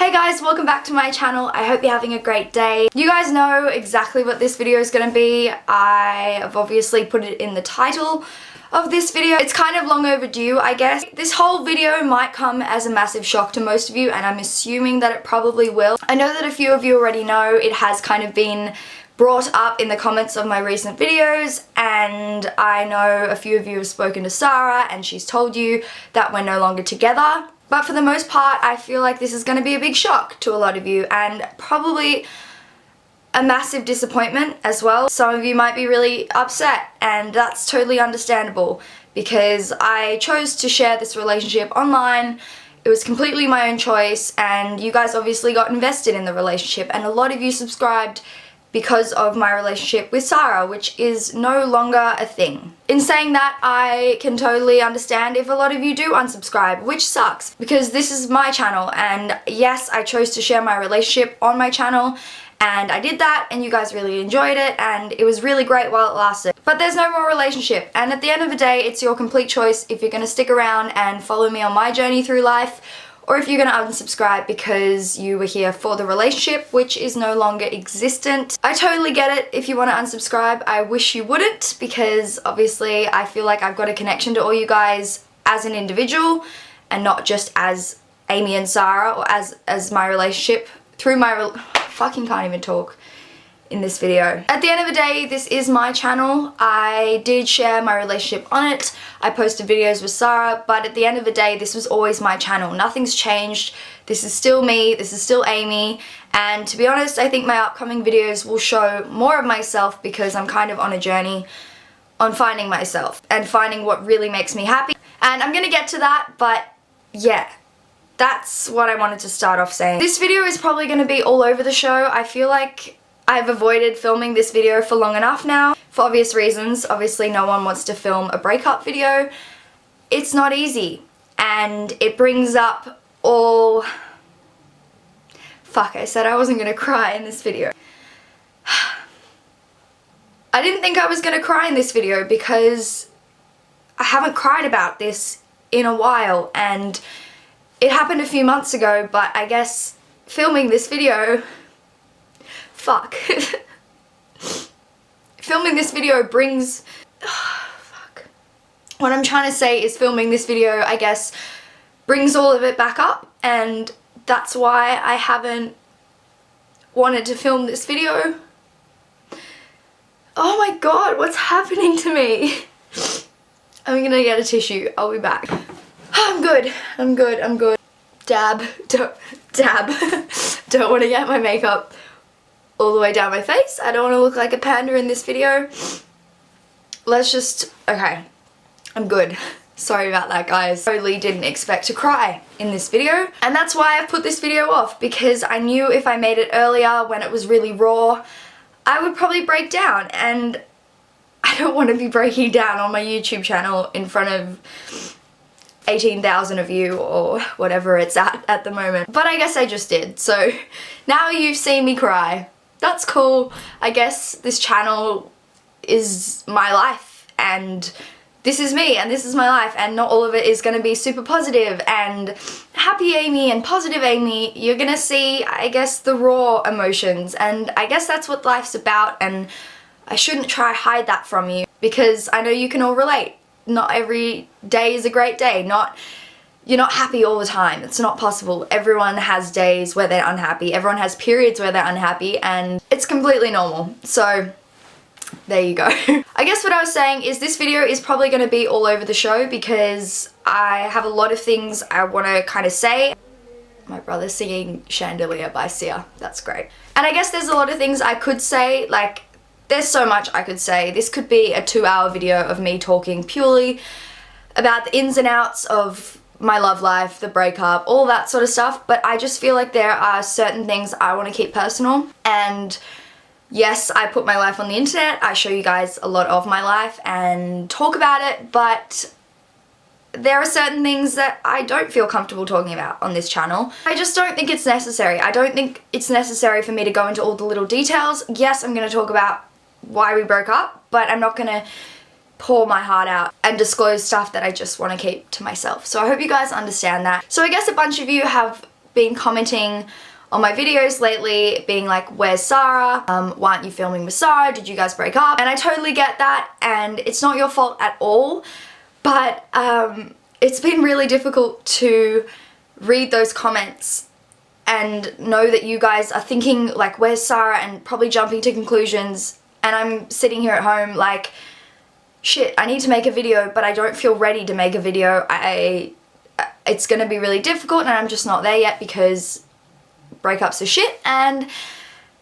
Hey guys, welcome back to my channel. I hope you're having a great day. You guys know exactly what this video is going to be. I have obviously put it in the title of this video. It's kind of long overdue, I guess. This whole video might come as a massive shock to most of you, and I'm assuming that it probably will. I know that a few of you already know it has kind of been brought up in the comments of my recent videos, and I know a few of you have spoken to Sara and she's told you that we're no longer together. But for the most part, I feel like this is going to be a big shock to a lot of you and probably a massive disappointment as well. Some of you might be really upset, and that's totally understandable because I chose to share this relationship online. It was completely my own choice, and you guys obviously got invested in the relationship, and a lot of you subscribed because of my relationship with Sara, which is no longer a thing. In saying that, I can totally understand if a lot of you do unsubscribe, which sucks because this is my channel, and yes, I chose to share my relationship on my channel, and I did that, and you guys really enjoyed it, and it was really great while it lasted. But there's no more relationship, and at the end of the day, it's your complete choice if you're gonna stick around and follow me on my journey through life, or if you're gonna unsubscribe because you were here for the relationship, which is no longer existent. I totally get it if you wanna unsubscribe. I wish you wouldn't, because obviously I feel like I've got a connection to all you guys as an individual and not just as Amy and Sara, or as my relationship through my fucking can't even talk in this video. At the end of the day, this is my channel. I did share my relationship on it. I posted videos with Sara, but at the end of the day, this was always my channel. Nothing's changed. This is still me. This is still Amy. And to be honest, I think my upcoming videos will show more of myself because I'm kind of on a journey on finding myself and finding what really makes me happy. And I'm gonna get to that, but yeah. That's what I wanted to start off saying. This video is probably going to be all over the show. I feel like I've avoided filming this video for long enough now, for obvious reasons. Obviously no one wants to film a breakup video. It's not easy, and it brings up all... Fuck, I said I wasn't going to cry in this video. I didn't think I was going to cry in this video because I haven't cried about this in a while, and it happened a few months ago, but I guess filming this video... Fuck. Filming this video brings... fuck. What I'm trying to say is filming this video, I guess, brings all of it back up, and that's why I haven't wanted to film this video. Oh my god, what's happening to me? I'm gonna get a tissue. I'll be back. I'm good. I'm good. I'm good. Dab. Dab. Don't want to get my makeup all the way down my face. I don't want to look like a panda in this video. Let's just... Okay. I'm good. Sorry about that, guys. Totally didn't expect to cry in this video. And that's why I've put this video off, because I knew if I made it earlier when it was really raw, I would probably break down. And I don't want to be breaking down on my YouTube channel in front of 18,000 of you or whatever it's at the moment. But I guess I just did. So now you've seen me cry. That's cool. I guess this channel is my life, and this is me, and this is my life, and not all of it is going to be super positive and happy Amy and positive Amy. You're going to see, I guess, the raw emotions, and I guess that's what life's about, and I shouldn't try to hide that from you because I know you can all relate. Not every day is a great day. You're not happy all the time. It's not possible. Everyone has days where they're unhappy. Everyone has periods where they're unhappy, and it's completely normal. So there you go. I guess what I was saying is this video is probably going to be all over the show because I have a lot of things I want to kind of say. My brother's singing Chandelier by Sia. That's great. And I guess there's a lot of things I could say, like there's so much I could say. This could be a 2-hour video of me talking purely about the ins and outs of my love life, the breakup, all that sort of stuff, but I just feel like there are certain things I want to keep personal. And yes, I put my life on the internet, I show you guys a lot of my life and talk about it, but there are certain things that I don't feel comfortable talking about on this channel. I just don't think it's necessary. I don't think it's necessary for me to go into all the little details. Yes, I'm going to talk about why we broke up, but I'm not going to pour my heart out and disclose stuff that I just want to keep to myself. So I hope you guys understand that. So I guess a bunch of you have been commenting on my videos lately being like, where's Sarah? Why aren't you filming with Sarah? Did you guys break up? And I totally get that, and it's not your fault at all, but it's been really difficult to read those comments and know that you guys are thinking like, where's Sarah, and probably jumping to conclusions, and I'm sitting here at home like, shit, I need to make a video, but I don't feel ready to make a video. It's gonna be really difficult, and I'm just not there yet because breakups are shit and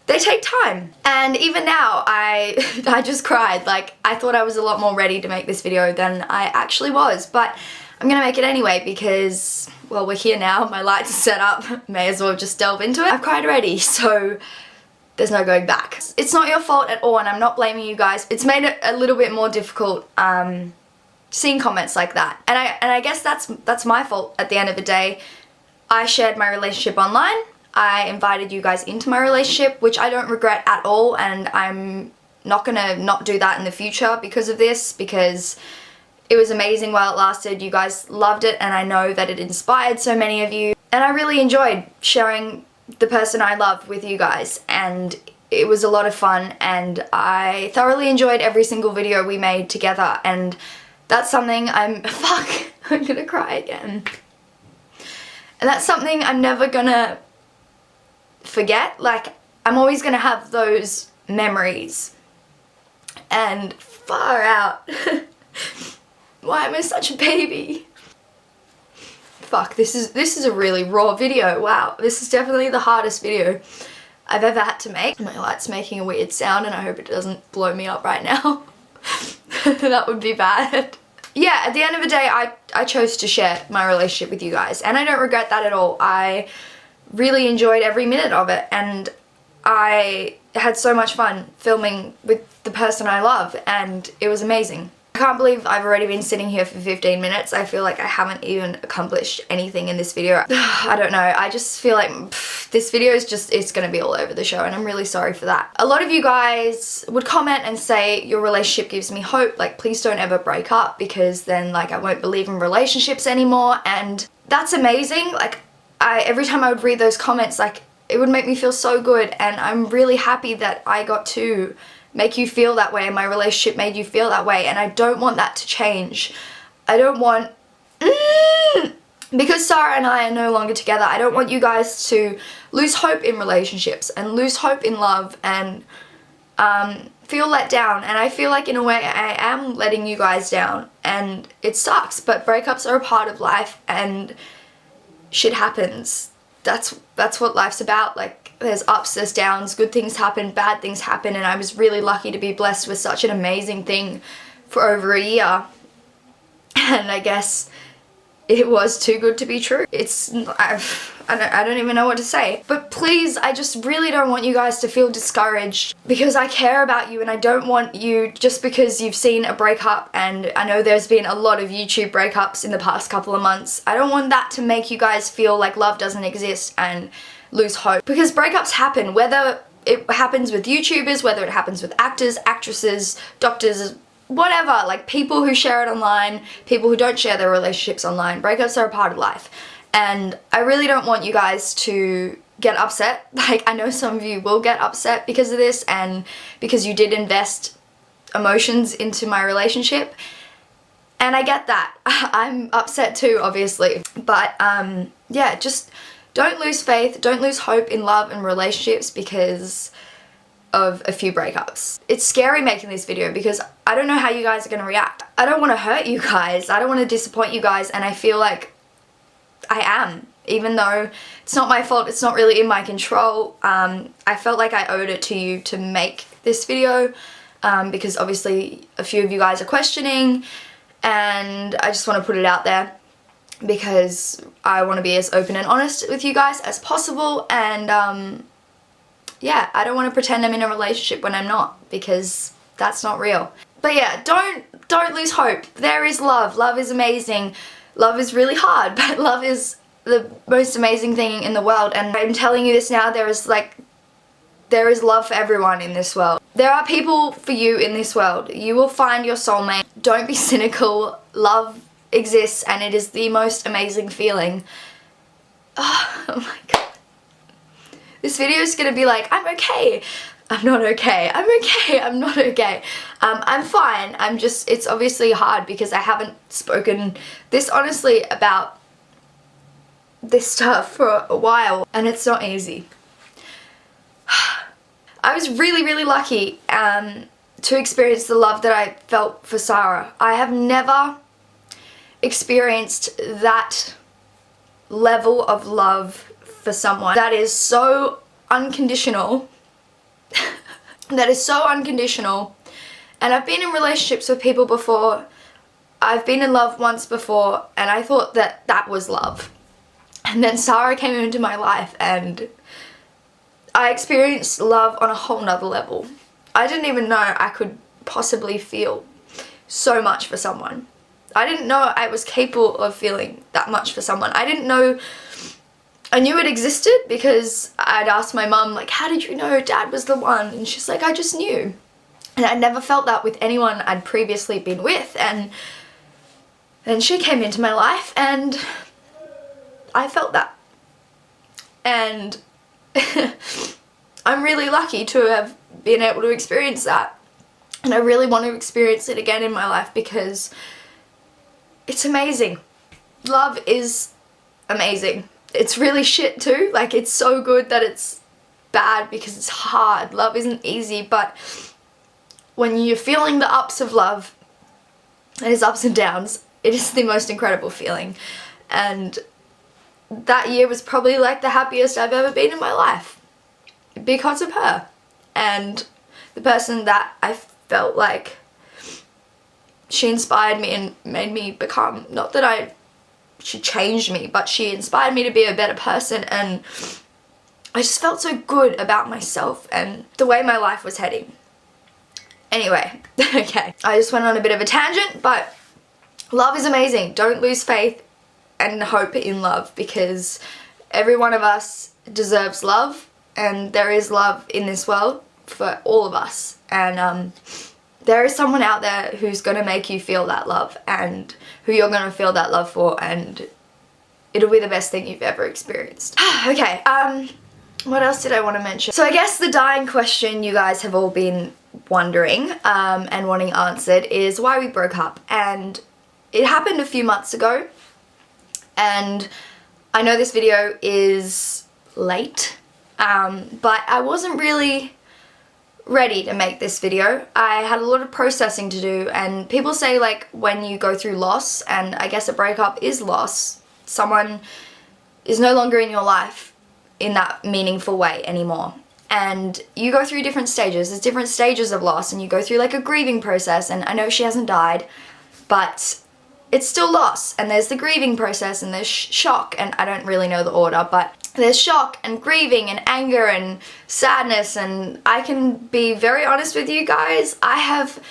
they take time. And even now, I just cried. Like, I thought I was a lot more ready to make this video than I actually was, but I'm gonna make it anyway because, well, we're here now, my lights are set up, may as well just delve into it. I've cried already, so there's no going back. It's not your fault at all, and I'm not blaming you guys. It's made it a little bit more difficult seeing comments like that. And I guess that's my fault at the end of the day. I shared my relationship online. I invited you guys into my relationship, which I don't regret at all, and I'm not gonna not do that in the future because of this, because it was amazing while it lasted. You guys loved it, and I know that it inspired so many of you. And I really enjoyed sharing the person I love with you guys, and it was a lot of fun, and I thoroughly enjoyed every single video we made together, and that's something I'm gonna cry again. And that's something I'm never gonna forget. Like, I'm always gonna have those memories, and far out. Why am I such a baby? Fuck, this is a really raw video. Wow, this is definitely the hardest video I've ever had to make. My light's making a weird sound, and I hope it doesn't blow me up right now. That would be bad. Yeah, at the end of the day, I chose to share my relationship with you guys, and I don't regret that at all. I really enjoyed every minute of it, and I had so much fun filming with the person I love, and it was amazing. I can't believe I've already been sitting here for 15 minutes. I feel like I haven't even accomplished anything in this video. I don't know, I just feel like this video is just, it's gonna be all over the show, and I'm really sorry for that. A lot of you guys would comment and say, your relationship gives me hope, like, please don't ever break up, because then, like, I won't believe in relationships anymore, and that's amazing. Like, every time I would read those comments, like, it would make me feel so good, and I'm really happy that I got to make you feel that way, and my relationship made you feel that way, and I don't want that to change. I don't want... Because Sara and I are no longer together, I don't want you guys to lose hope in relationships and lose hope in love and feel let down. And I feel like, in a way, I am letting you guys down, and it sucks, but breakups are a part of life, and shit happens. That's what life's about. Like, there's ups, there's downs, good things happen, bad things happen, and I was really lucky to be blessed with such an amazing thing for over a year. And I guess it was too good to be true. I don't even know what to say. But please, I just really don't want you guys to feel discouraged, because I care about you, and I don't want you, just because you've seen a breakup, and I know there's been a lot of YouTube breakups in the past couple of months, I don't want that to make you guys feel like love doesn't exist and lose hope. Because breakups happen, whether it happens with YouTubers, whether it happens with actors, actresses, doctors, whatever, like people who share it online, people who don't share their relationships online. Breakups are a part of life. And I really don't want you guys to get upset. Like, I know some of you will get upset because of this, and because you did invest emotions into my relationship. And I get that. I'm upset too, obviously. But yeah, just don't lose faith, don't lose hope in love and relationships because of a few breakups. It's scary making this video because I don't know how you guys are going to react. I don't want to hurt you guys, I don't want to disappoint you guys, and I feel like I am, even though it's not my fault, it's not really in my control. I felt like I owed it to you to make this video because obviously a few of you guys are questioning, and I just want to put it out there because I want to be as open and honest with you guys as possible. And yeah, I don't want to pretend I'm in a relationship when I'm not, because that's not real. But yeah, don't lose hope. There is love. Love is amazing. Love is really hard, but love is the most amazing thing in the world. And I'm telling you this now, there is love for everyone in this world. There are people for you in this world. You will find your soulmate. Don't be cynical. Love exists, and it is the most amazing feeling. Oh my god. This video is gonna be like, I'm okay, I'm not okay, I'm okay, I'm not okay. I'm fine, it's obviously hard because I haven't spoken this honestly about this stuff for a while, and it's not easy. I was really, really lucky to experience the love that I felt for Sara. I have never experienced that level of love for someone that is so unconditional. That is so unconditional. And I've been in relationships with people before. I've been in love once before, and I thought that that was love. And then Sara came into my life and I experienced love on a whole nother level. I didn't even know I could possibly feel so much for someone. I didn't know I was capable of feeling that much for someone. I didn't know, I knew it existed because I'd asked my mum, like, how did you know Dad was the one? And she's like, I just knew. And I never felt that with anyone I'd previously been with. And then she came into my life and I felt that. And I'm really lucky to have been able to experience that. And I really want to experience it again in my life because it's amazing. Love is amazing. It's really shit too. Like, it's so good that it's bad because it's hard. Love isn't easy, but when you're feeling the ups of love, and its ups and downs, it is the most incredible feeling. And that year was probably like the happiest I've ever been in my life because of her and the person that I felt like she inspired me and made me become. Not that she changed me, but she inspired me to be a better person, and I just felt so good about myself and the way my life was heading. Anyway, okay, I just went on a bit of a tangent, but love is amazing. Don't lose faith and hope in love, because every one of us deserves love, and there is love in this world for all of us, and there is someone out there who's going to make you feel that love and who you're going to feel that love for, and it'll be the best thing you've ever experienced. Okay, what else did I want to mention? So I guess the dying question you guys have all been wondering and wanting answered is why we broke up. And it happened a few months ago, and I know this video is late, but I wasn't really ready to make this video. I had a lot of processing to do, and people say, like, when you go through loss, and I guess a breakup is loss, someone is no longer in your life in that meaningful way anymore. And you go through different stages. There's different stages of loss, and you go through like a grieving process, and I know she hasn't died, but it's still loss. And there's the grieving process, and there's shock, and I don't really know the order, but there's shock and grieving and anger and sadness. And I can be very honest with you guys, I have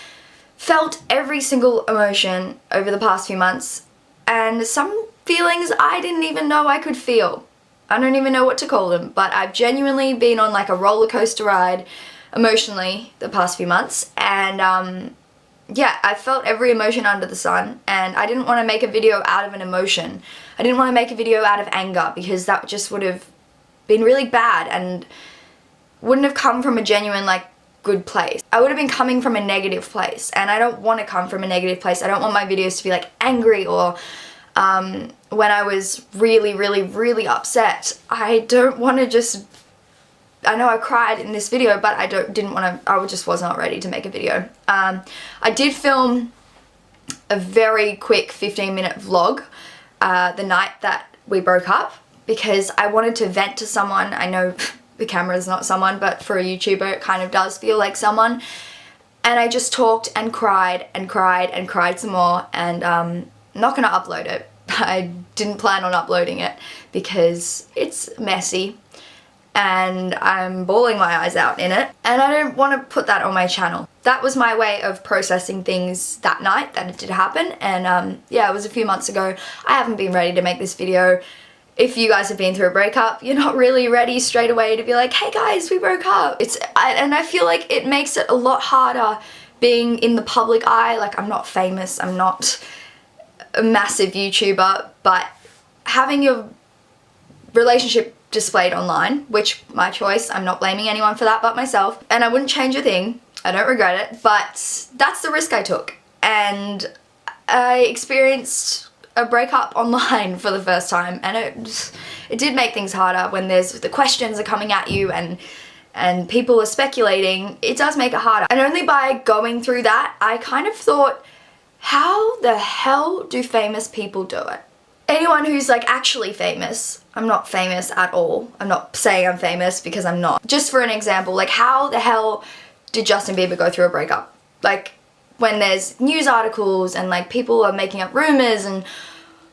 felt every single emotion over the past few months, and some feelings I didn't even know I could feel. I don't even know what to call them, but I've genuinely been on like a roller coaster ride emotionally the past few months, and yeah, I felt every emotion under the sun, and I didn't want to make a video out of an emotion. I didn't want to make a video out of anger, because that just would have been really bad and wouldn't have come from a genuine, like, good place. I would have been coming from a negative place, and I don't want to come from a negative place. I don't want my videos to be like angry or when I was really, really, really upset. I don't want to just, I know I cried in this video, but I just was not ready to make a video. I did film a very quick 15-minute vlog the night that we broke up, because I wanted to vent to someone. I know the camera's not someone, but for a YouTuber it kind of does feel like someone. And I just talked and cried and cried and cried some more, and I'm not gonna upload it. I didn't plan on uploading it because it's messy and I'm bawling my eyes out in it, and I don't want to put that on my channel. That was my way of processing things that night that it did happen, and yeah, it was a few months ago. I haven't been ready to make this video. If you guys have been through a breakup, you're not really ready straight away to be like, hey guys, we broke up. And I feel like it makes it a lot harder being in the public eye. Like, I'm not famous, I'm not a massive YouTuber, but having your relationship displayed online, which my choice, I'm not blaming anyone for that but myself, and I wouldn't change a thing. I don't regret it, but that's the risk I took, and I experienced a breakup online for the first time, and it did make things harder when the questions are coming at you and people are speculating. It does make it harder, and only by going through that I kind of thought, how the hell do famous people do it? Anyone who's like actually famous, I'm not famous at all, I'm not saying I'm famous because I'm not. Just for an example, like how the hell did Justin Bieber go through a breakup? Like when there's news articles and like people are making up rumors and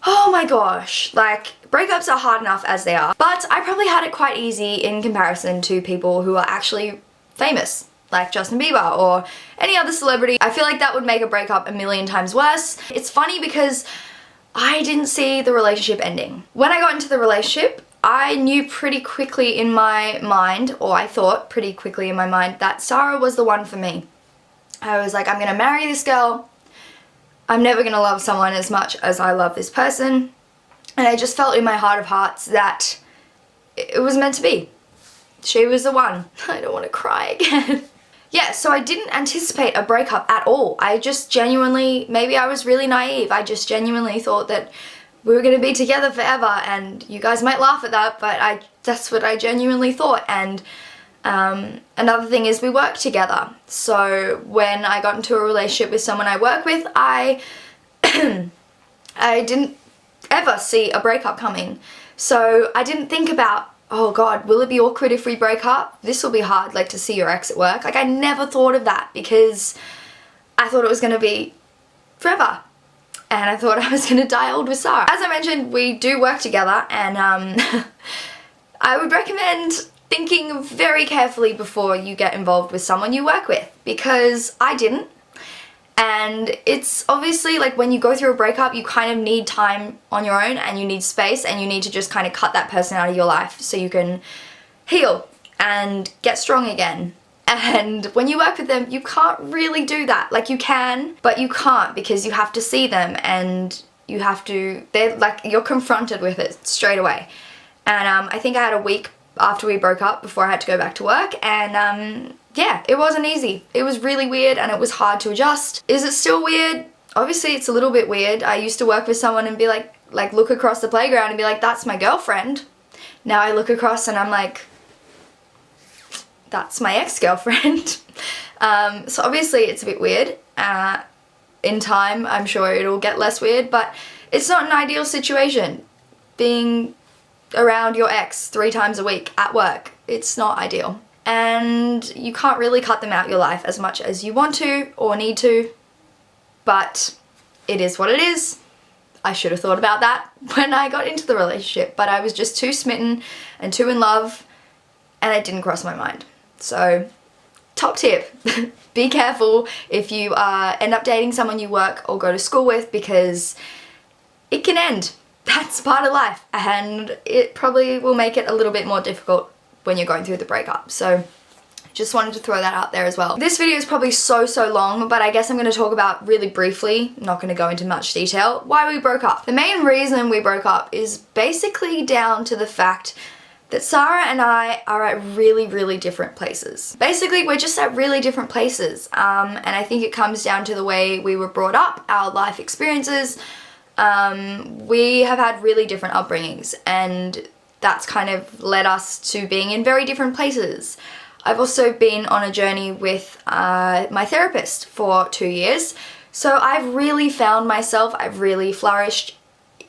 oh my gosh, like breakups are hard enough as they are. But I probably had it quite easy in comparison to people who are actually famous, like Justin Bieber or any other celebrity. I feel like that would make a breakup a million times worse. It's funny because I didn't see the relationship ending. When I got into the relationship, I knew pretty quickly in my mind, or I thought pretty quickly in my mind, that Sara was the one for me. I was like, I'm gonna marry this girl. I'm never gonna love someone as much as I love this person. And I just felt in my heart of hearts that it was meant to be. She was the one. I don't want to cry again. Yeah, so I didn't anticipate a breakup at all. I just genuinely, maybe I was really naive, I just genuinely thought that we were going to be together forever, and you guys might laugh at that, but that's what I genuinely thought. And another thing is we work together. So when I got into a relationship with someone I work with, I didn't ever see a breakup coming. So I didn't think about, oh god, will it be awkward if we break up? This will be hard, like to see your ex at work. Like I never thought of that because I thought it was going to be forever. And I thought I was going to die old with Sara. As I mentioned, we do work together, and I would recommend thinking very carefully before you get involved with someone you work with, because I didn't. And it's obviously like when you go through a breakup, you kind of need time on your own and you need space, and you need to just kind of cut that person out of your life so you can heal and get strong again. And when you work with them, you can't really do that. Like you can, but you can't, because you have to see them and you have to, they're like, you're confronted with it straight away. And I think I had a week after we broke up before I had to go back to work, and yeah, it wasn't easy. It was really weird and it was hard to adjust. Is it still weird? Obviously it's a little bit weird. I used to work with someone and be like look across the playground and be like, that's my girlfriend. Now I look across and I'm like, that's my ex-girlfriend. So obviously it's a bit weird. In time, I'm sure it'll get less weird, but it's not an ideal situation. Being around your ex 3 times a week at work, it's not ideal. And you can't really cut them out your life as much as you want to or need to, but it is what it is. I should have thought about that when I got into the relationship, but I was just too smitten and too in love, and it didn't cross my mind. So, top tip, be careful if you end up dating someone you work or go to school with, because it can end. That's part of life, and it probably will make it a little bit more difficult when you're going through the breakup. So just wanted to throw that out there as well. This video is probably so long, but I guess I'm going to talk about really briefly, not going to go into much detail, why we broke up. The main reason we broke up is basically down to the fact that Sara and I are at really different places. Basically, we're just at really different places, and I think it comes down to the way we were brought up, our life experiences. We have had really different upbringings, and that's kind of led us to being in very different places. I've also been on a journey with my therapist for 2 years, so I've really found myself, I've really flourished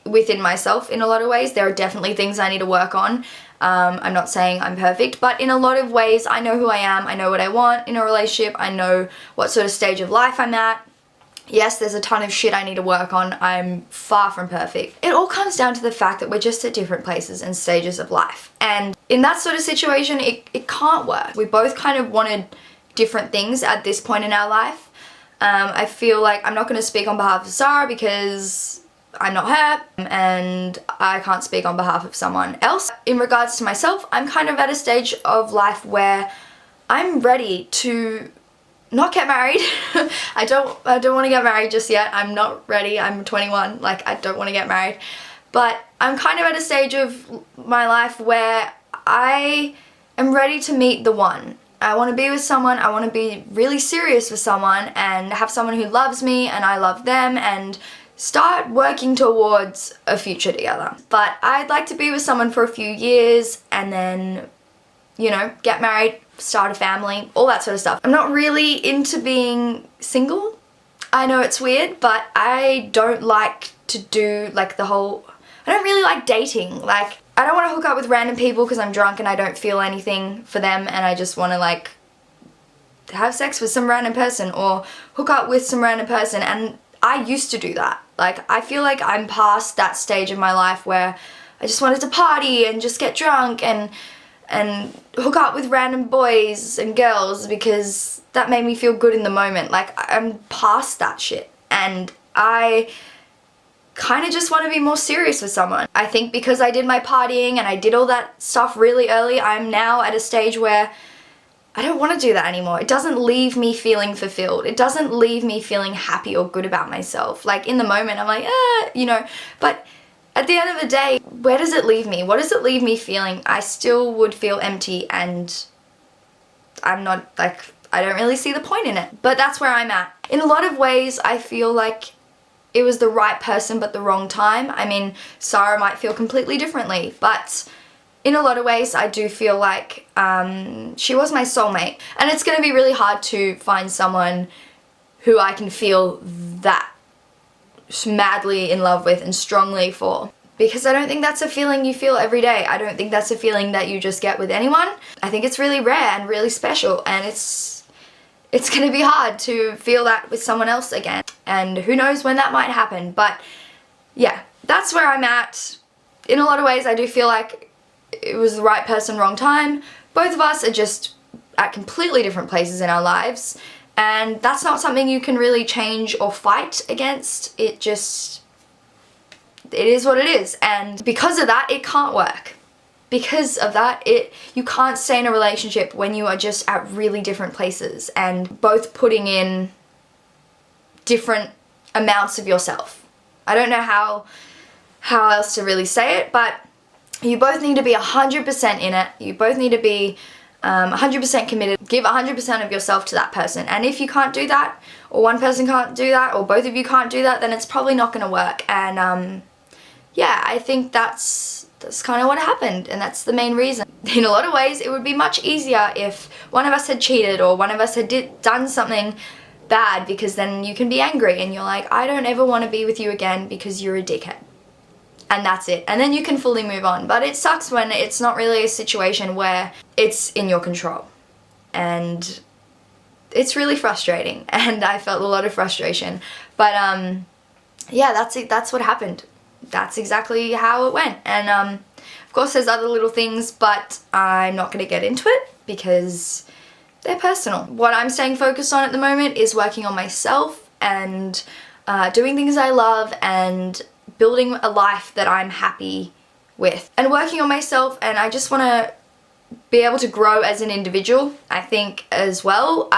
within myself in a lot of ways. There are definitely things I need to work on. I'm not saying I'm perfect, but in a lot of ways I know who I am, I know what I want in a relationship, I know what sort of stage of life I'm at. Yes, there's a ton of shit I need to work on. I'm far from perfect. It all comes down to the fact that we're just at different places and stages of life. And in that sort of situation, it can't work. We both kind of wanted different things at this point in our life. I feel like I'm not going to speak on behalf of Sara because I'm not her, and I can't speak on behalf of someone else. In regards to myself, I'm kind of at a stage of life where I'm ready to not get married. I don't want to get married just yet. I'm not ready. I'm 21. Like, I don't want to get married. But I'm kind of at a stage of my life where I am ready to meet the one. I want to be with someone, I want to be really serious with someone and have someone who loves me and I love them and start working towards a future together. But I'd like to be with someone for a few years and then, you know, get married, start a family, all that sort of stuff. I'm not really into being single. I know it's weird, but I don't like to do like the whole, I don't really like dating. Like, I don't want to hook up with random people because I'm drunk and I don't feel anything for them and I just want to like have sex with some random person or hook up with some random person, and I used to do that. Like, I feel like I'm past that stage of my life where I just wanted to party and just get drunk and hook up with random boys and girls because that made me feel good in the moment. Like, I'm past that shit and I kind of just want to be more serious with someone. I think because I did my partying and I did all that stuff really early, I'm now at a stage where I don't want to do that anymore. It doesn't leave me feeling fulfilled. It doesn't leave me feeling happy or good about myself. Like, in the moment I'm like, you know, but at the end of the day, where does it leave me? What does it leave me feeling? I still would feel empty and I'm not, like, I don't really see the point in it. But that's where I'm at. In a lot of ways, I feel like it was the right person but the wrong time. I mean, Sara might feel completely differently, but in a lot of ways I do feel like she was my soulmate. And it's going to be really hard to find someone who I can feel that madly in love with and strongly for, because I don't think that's a feeling you feel every day. I don't think that's a feeling that you just get with anyone. I think it's really rare and really special, and it's gonna be hard to feel that with someone else again, and who knows when that might happen. But yeah, that's where I'm at. In a lot of ways I do feel like it was the right person, wrong time. Both of us are just at completely different places in our lives, and that's not something you can really change or fight against. It is what it is, and because of that, it can't work. Because of that, you can't stay in a relationship when you are just at really different places and both putting in different amounts of yourself. I don't know how else to really say it, but you both need to be 100% in it. You both need to be 100% committed. Give 100% of yourself to that person. And if you can't do that, or one person can't do that, or both of you can't do that, then it's probably not going to work. And yeah, I think that's kind of what happened, and that's the main reason. In a lot of ways, it would be much easier if one of us had cheated or one of us had done something bad, because then you can be angry and you're like, I don't ever want to be with you again because you're a dickhead. And that's it. And then you can fully move on. But it sucks when it's not really a situation where it's in your control. And it's really frustrating. And I felt a lot of frustration. But yeah, that's it. That's what happened. That's exactly how it went. And of course there's other little things, but I'm not going to get into it because they're personal. What I'm staying focused on at the moment is working on myself and doing things I love and building a life that I'm happy with. And working on myself, and I just want to be able to grow as an individual, I think, as well.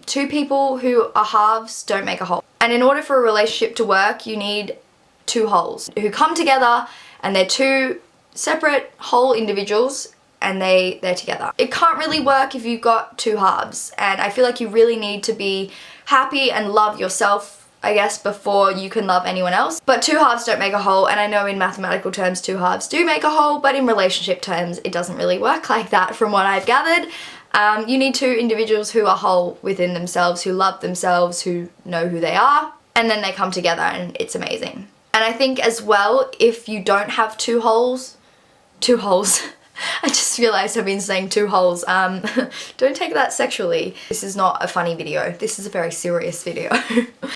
Two people who are halves don't make a whole. And in order for a relationship to work, you need two wholes who come together, and they're two separate whole individuals and they're together. It can't really work if you've got two halves, and I feel like you really need to be happy and love yourself, I guess, before you can love anyone else. But two halves don't make a whole, and I know in mathematical terms two halves do make a whole, but in relationship terms it doesn't really work like that from what I've gathered. You need two individuals who are whole within themselves, who love themselves, who know who they are, and then they come together and it's amazing. And I think as well, if you don't have two holes, I just realized I've been saying two holes, don't take that sexually. This is not a funny video, this is a very serious video.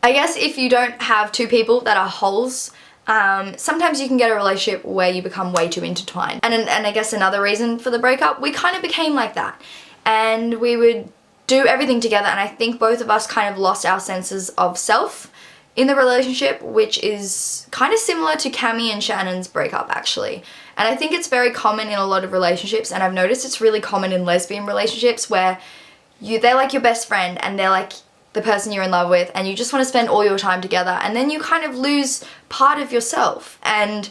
I guess if you don't have two people that are holes, sometimes you can get a relationship where you become way too intertwined. And I guess another reason for the breakup, we kind of became like that. And we would do everything together, and I think both of us kind of lost our senses of self in the relationship, which is kind of similar to Cami and Shannon's breakup, actually. And I think it's very common in a lot of relationships, and I've noticed it's really common in lesbian relationships where they're like your best friend and they're like the person you're in love with, and you just want to spend all your time together, and then you kind of lose part of yourself. And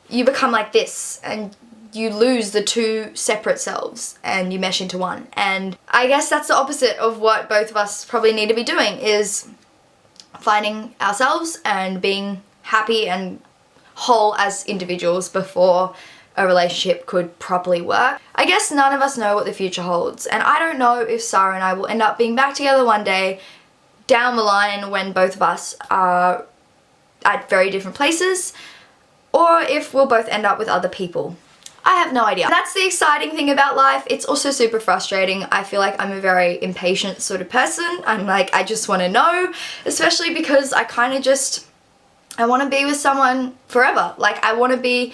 you become like this and you lose the two separate selves and you mesh into one. And I guess that's the opposite of what both of us probably need to be doing, is finding ourselves and being happy and whole as individuals before a relationship could properly work. I guess none of us know what the future holds, and I don't know if Sara and I will end up being back together one day down the line when both of us are at very different places, or if we'll both end up with other people. I have no idea. That's the exciting thing about life. It's also super frustrating. I feel like I'm a very impatient sort of person. I'm like, I just want to know, especially because I want to be with someone forever. Like, I want to be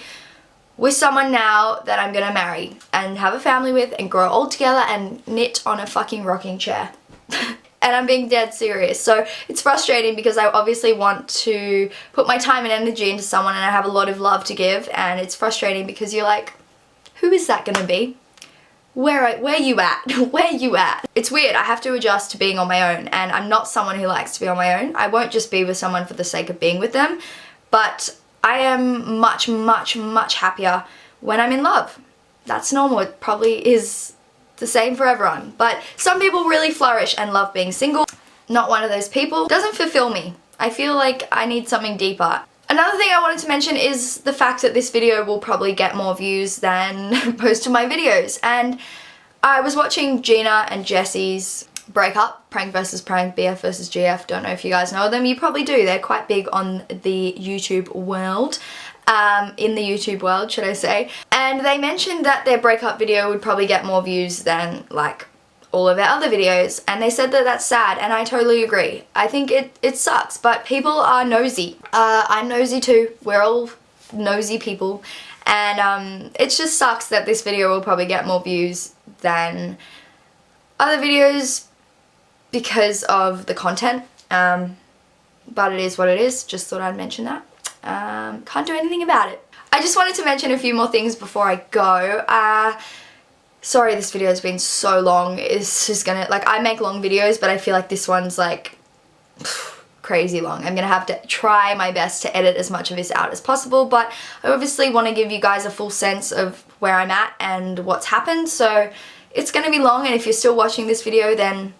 with someone now that I'm gonna marry and have a family with and grow old together and knit on a fucking rocking chair. And I'm being dead serious. So it's frustrating because I obviously want to put my time and energy into someone, and I have a lot of love to give, and it's frustrating because you're like, who is that gonna be? Where you at? Where you at? It's weird. I have to adjust to being on my own, and I'm not someone who likes to be on my own. I won't just be with someone for the sake of being with them, but I am much, much, much happier when I'm in love. That's normal. It probably is the same for everyone, but some people really flourish and love being single. Not one of those people. Doesn't fulfill me. I feel like I need something deeper. Another thing I wanted to mention is the fact that this video will probably get more views than most of my videos. And I was watching Gina and Jesse's breakup, prank versus prank, BF versus GF. Don't know if you guys know them. You probably do. They're quite big on the YouTube world. In the YouTube world, should I say. And they mentioned that their breakup video would probably get more views than like all of their other videos, and they said that that's sad, and I totally agree. I think it sucks, but people are nosy. I'm nosy too. We're all nosy people, and it just sucks that this video will probably get more views than other videos because of the content, but it is what it is. Just thought I'd mention that. Can't do anything about it. I just wanted to mention a few more things before I go. Sorry this video has been so long. It's just gonna, like, I make long videos, but I feel like this one's like crazy long. I'm gonna have to try my best to edit as much of this out as possible, but I obviously want to give you guys a full sense of where I'm at and what's happened, so it's gonna be long, and if you're still watching this video, then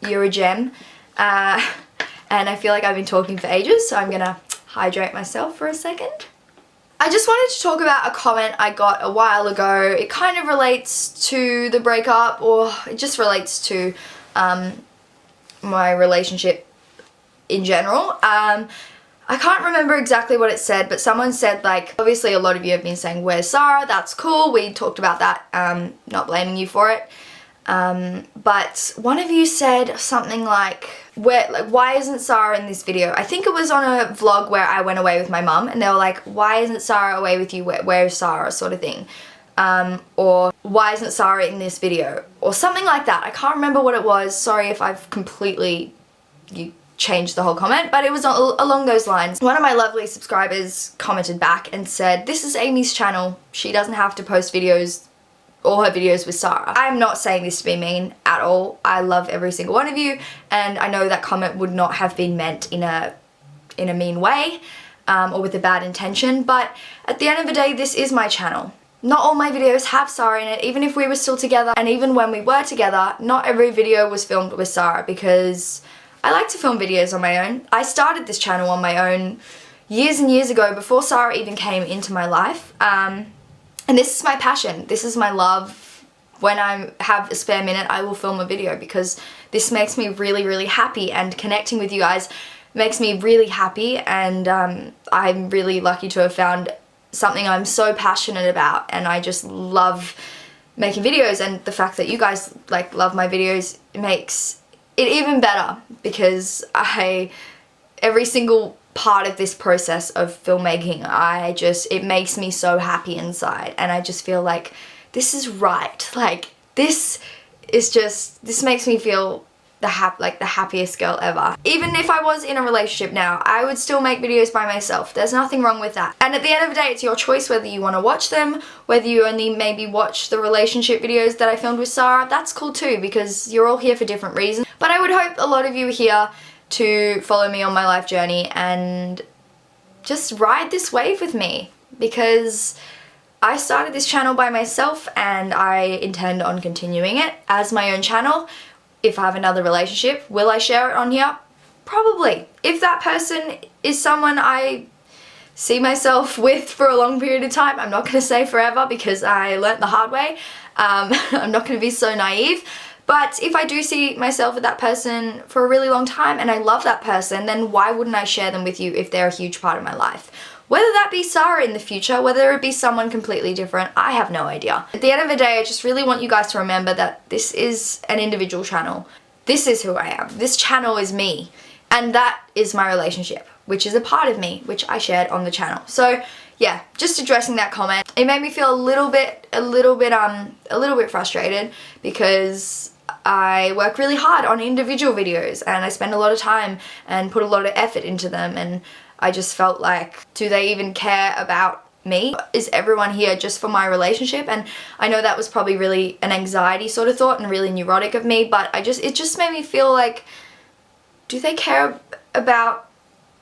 you're a gem. And I feel like I've been talking for ages, so I'm gonna hydrate myself for a second. I just wanted to talk about a comment I got a while ago. It kind of relates to the breakup, or it just relates to my relationship in general. I can't remember exactly what it said, but someone said, like, obviously a lot of you have been saying, where's Sara? That's cool. We talked about that, not blaming you for it. But one of you said something like, why isn't Sara in this video? I think it was on a vlog where I went away with my mum, and they were like, why isn't Sara away with you? Where's Sara? Sort of thing. Or why isn't Sara in this video? Or something like that. I can't remember what it was. Sorry if I've completely changed the whole comment, but it was along those lines. One of my lovely subscribers commented back and said, this is Amy's channel. She doesn't have to post videos, all her videos with Sara. I'm not saying this to be mean at all. I love every single one of you, and I know that comment would not have been meant in a mean way, or with a bad intention, but at the end of the day, this is my channel. Not all my videos have Sara in it, even if we were still together, and even when we were together, not every video was filmed with Sara, because I like to film videos on my own. I started this channel on my own years and years ago, before Sara even came into my life. And this is my passion. This is my love. When I have a spare minute, I will film a video because this makes me really, really happy, and connecting with you guys makes me really happy, and I'm really lucky to have found something I'm so passionate about, and I just love making videos, and the fact that you guys like love my videos makes it even better, because every single part of this process of filmmaking, it makes me so happy inside, and I just feel like this is right. Like, this makes me feel the happiest girl ever. Even if I was in a relationship now, I would still make videos by myself. There's nothing wrong with that. And at the end of the day, it's your choice whether you want to watch them, whether you only maybe watch the relationship videos that I filmed with Sara. That's cool too, because you're all here for different reasons. But I would hope a lot of you are here to follow me on my life journey and just ride this wave with me. because I started this channel by myself and I intend on continuing it as my own channel. If I have another relationship, will I share it on here? Probably. If that person is someone I see myself with for a long period of time, I'm not going to say forever because I learnt the hard way. I'm not going to be so naive. But if I do see myself with that person for a really long time and I love that person, then why wouldn't I share them with you if they're a huge part of my life? Whether that be Sara in the future, whether it be someone completely different, I have no idea. At the end of the day, I just really want you guys to remember that this is an individual channel. This is who I am. This channel is me. And that is my relationship, which is a part of me, which I shared on the channel. So yeah, just addressing that comment. It made me feel a little bit frustrated because I work really hard on individual videos and I spend a lot of time and put a lot of effort into them, and I just felt like, do they even care about me? Is everyone here just for my relationship? And I know that was probably really an anxiety sort of thought and really neurotic of me, but it just made me feel like, do they care about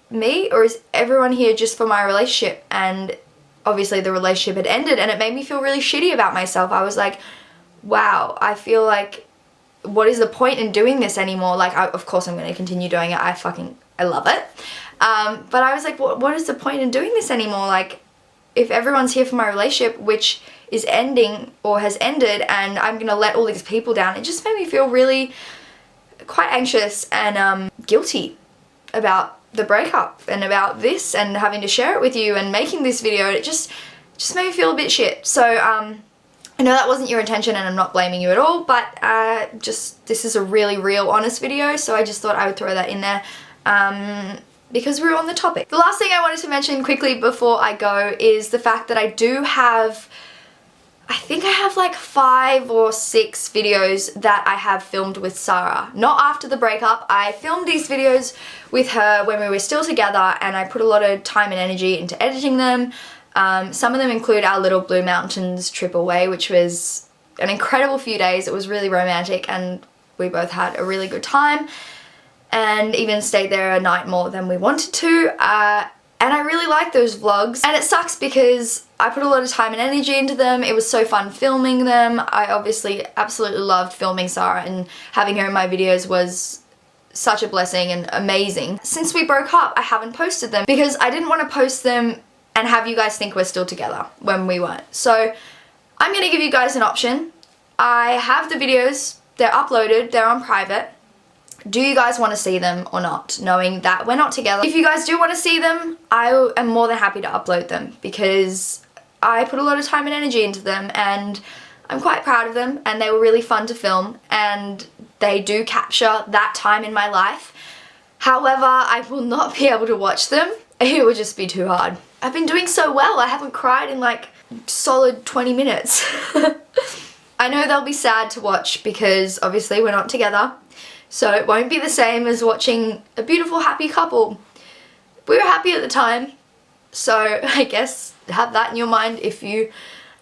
me, or is everyone here just for my relationship? And obviously the relationship had ended and it made me feel really shitty about myself. I was like, wow, I feel like, what is the point in doing this anymore? Like, of course I'm going to continue doing it. I love it. But I was like, what is the point in doing this anymore? Like, if everyone's here for my relationship, which is ending or has ended, and I'm going to let all these people down, it just made me feel really quite anxious and guilty about the breakup and about this and having to share it with you and making this video. It just made me feel a bit shit. So I know that wasn't your intention and I'm not blaming you at all, but this is a really real honest video, so I just thought I would throw that in there because we're on the topic. The last thing I wanted to mention quickly before I go is the fact that I do have, I think I have like 5 or 6 videos that I have filmed with Sara. Not after the breakup. I filmed these videos with her when we were still together and I put a lot of time and energy into editing them. Some of them include our little Blue Mountains trip away, which was an incredible few days. It was really romantic and we both had a really good time and even stayed there a night more than we wanted to. And I really like those vlogs, and it sucks because I put a lot of time and energy into them. It was so fun filming them. I obviously absolutely loved filming Sara, and having her in my videos was such a blessing and amazing. Since we broke up, I haven't posted them because I didn't want to post them and have you guys think we're still together when we weren't. So I'm going to give you guys an option. I have the videos, they're uploaded, they're on private. Do you guys want to see them or not, knowing that we're not together? If you guys do want to see them, I am more than happy to upload them because I put a lot of time and energy into them and I'm quite proud of them, and they were really fun to film and they do capture that time in my life. However, I will not be able to watch them. It would just be too hard. I've been doing so well. I haven't cried in like solid 20 minutes. I know they'll be sad to watch because obviously we're not together. So it won't be the same as watching a beautiful, happy couple. We were happy at the time, so I guess have that in your mind if you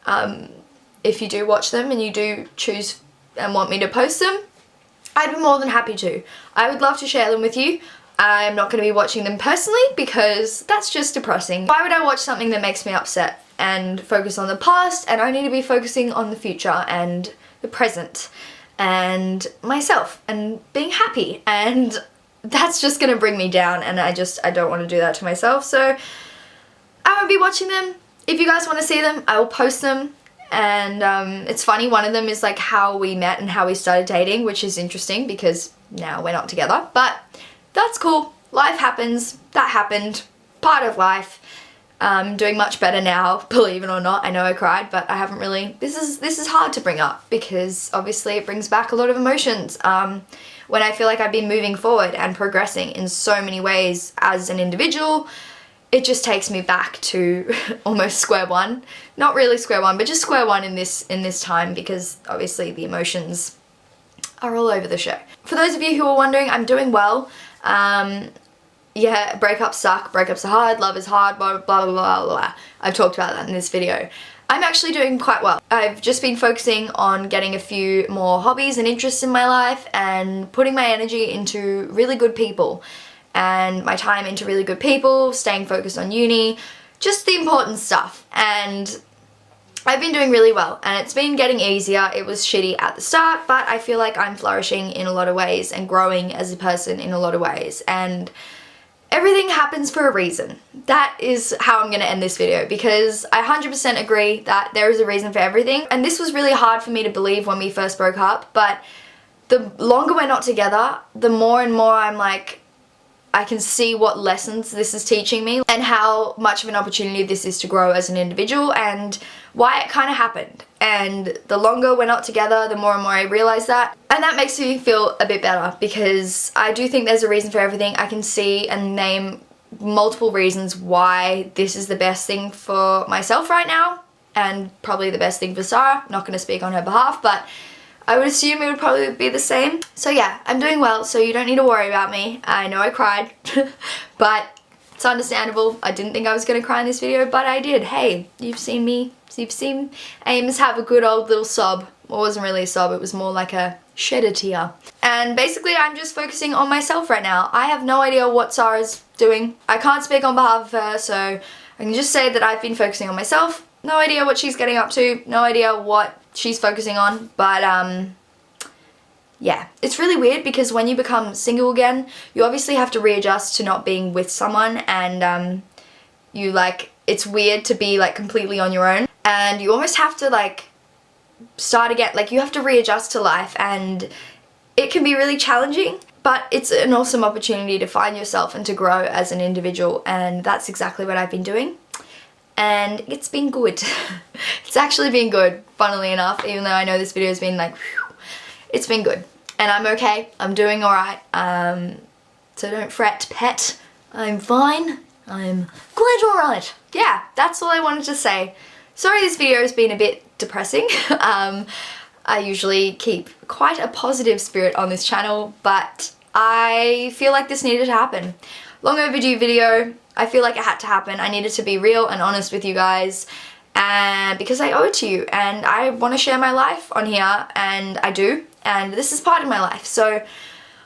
do watch them and you do choose and want me to post them. I'd be more than happy to. I would love to share them with you. I'm not going to be watching them personally because that's just depressing. Why would I watch something that makes me upset and focus on the past, and I need to be focusing on the future and the present and myself and being happy, and that's just gonna bring me down, and I don't want to do that to myself. So I won't be watching them. If you guys want to see them, I will post them. And it's funny, one of them is like how we met and how we started dating, which is interesting because now we're not together, but that's cool. Life happens. That happened. Part of life. Doing much better now, believe it or not. I know I cried, but I haven't really. This is hard to bring up because obviously it brings back a lot of emotions. When I feel like I've been moving forward and progressing in so many ways as an individual, it just takes me back to almost square one. Not really square one, but just square one in this time, because obviously the emotions are all over the show. For those of you who are wondering, I'm doing well. Yeah, breakups suck, breakups are hard, love is hard, blah, blah, blah, blah, blah. I've talked about that in this video. I'm actually doing quite well. I've just been focusing on getting a few more hobbies and interests in my life and putting my energy into really good people and my time into really good people, staying focused on uni, just the important stuff. And I've been doing really well, and it's been getting easier. It was shitty at the start, but I feel like I'm flourishing in a lot of ways and growing as a person in a lot of ways, and everything happens for a reason. That is how I'm gonna end this video, because I 100% agree that there is a reason for everything. And this was really hard for me to believe when we first broke up, but the longer we're not together, the more and more I'm like, I can see what lessons this is teaching me and how much of an opportunity this is to grow as an individual, and why it kind of happened. And the longer we're not together, the more and more I realize that. And that makes me feel a bit better, because I do think there's a reason for everything. I can see and name multiple reasons why this is the best thing for myself right now, and probably the best thing for Sarah. Not going to speak on her behalf, but I would assume it would probably be the same. So yeah, I'm doing well, so you don't need to worry about me. I know I cried, but it's understandable. I didn't think I was going to cry in this video, but I did. Hey, you've seen me. You've seen Ames have a good old little sob. Well, it wasn't really a sob, it was more like a shed a tear. And basically I'm just focusing on myself right now. I have no idea what Sarah's doing. I can't speak on behalf of her, so I can just say that I've been focusing on myself. No idea what she's getting up to, no idea what she's focusing on, but yeah. It's really weird, because when you become single again, you obviously have to readjust to not being with someone, and it's weird to be like completely on your own, and you almost have to like start again. Like, you have to readjust to life, and it can be really challenging, but it's an awesome opportunity to find yourself and to grow as an individual, and that's exactly what I've been doing. And it's been good. It's actually been good, funnily enough, even though I know this video has been like, whew, it's been good. And I'm okay, I'm doing alright, so don't fret, pet. I'm fine, I'm quite alright. Yeah, that's all I wanted to say. Sorry this video has been a bit depressing. I usually keep quite a positive spirit on this channel, but I feel like this needed to happen. Long overdue video. I feel like it had to happen. I needed to be real and honest with you guys, and because I owe it to you, and I want to share my life on here, and I do, and this is part of my life. So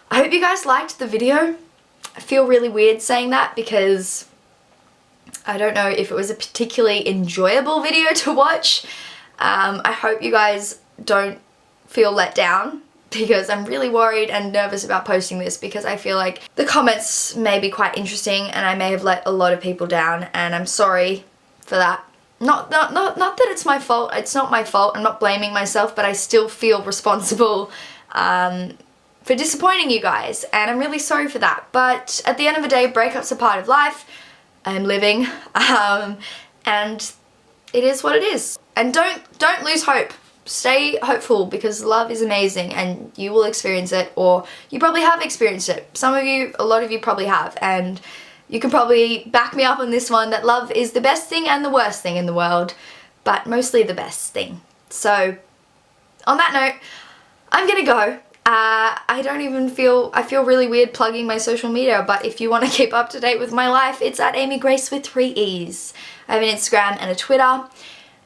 I hope you guys liked the video. I feel really weird saying that, because I don't know if it was a particularly enjoyable video to watch. I hope you guys don't feel let down, because I'm really worried and nervous about posting this, because I feel like the comments may be quite interesting and I may have let a lot of people down, and I'm sorry for that. Not that it's my fault. It's not my fault. I'm not blaming myself, but I still feel responsible for disappointing you guys, and I'm really sorry for that. But at the end of the day, breakups are part of life. I'm living, and it is what it is. And don't lose hope. Stay hopeful, because love is amazing, and you will experience it, or you probably have experienced it. Some of you, a lot of you probably have, and you can probably back me up on this one, that love is the best thing and the worst thing in the world, but mostly the best thing. So on that note, I'm gonna go. I feel really weird plugging my social media, but if you want to keep up to date with my life, it's at Amy Grace with 3 E's. I have an Instagram and a Twitter.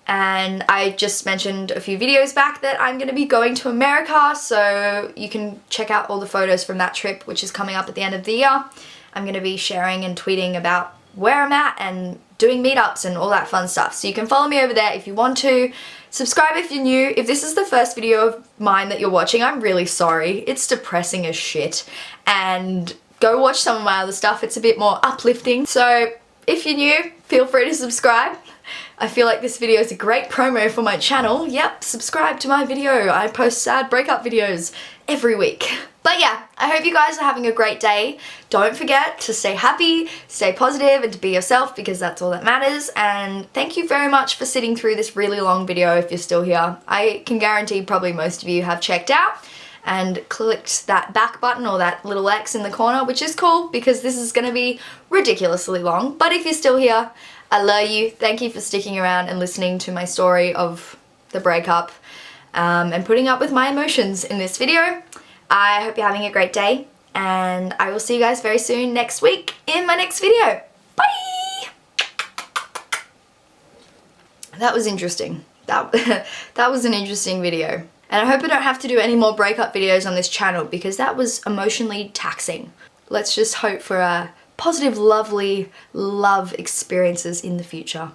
And I just mentioned a few videos back that I'm going to be going to America, so you can check out all the photos from that trip, which is coming up at the end of the year. I'm going to be sharing and tweeting about where I'm at and doing meetups and all that fun stuff. So you can follow me over there if you want to. Subscribe if you're new. If this is the first video of mine that you're watching, I'm really sorry. It's depressing as shit. And go watch some of my other stuff. It's a bit more uplifting. So if you're new, feel free to subscribe. I feel like this video is a great promo for my channel. Yep, subscribe to my video. I post sad breakup videos every week. But yeah, I hope you guys are having a great day. Don't forget to stay happy, stay positive, and to be yourself, because that's all that matters. And thank you very much for sitting through this really long video if you're still here. I can guarantee probably most of you have checked out and clicked that back button or that little X in the corner, which is cool, because this is going to be ridiculously long. But if you're still here, I love you. Thank you for sticking around and listening to my story of the breakup, and putting up with my emotions in this video. I hope you're having a great day, and I will see you guys very soon next week in my next video. Bye! That was interesting. That was an interesting video. And I hope I don't have to do any more breakup videos on this channel, because that was emotionally taxing. Let's just hope for a positive, lovely love experiences in the future.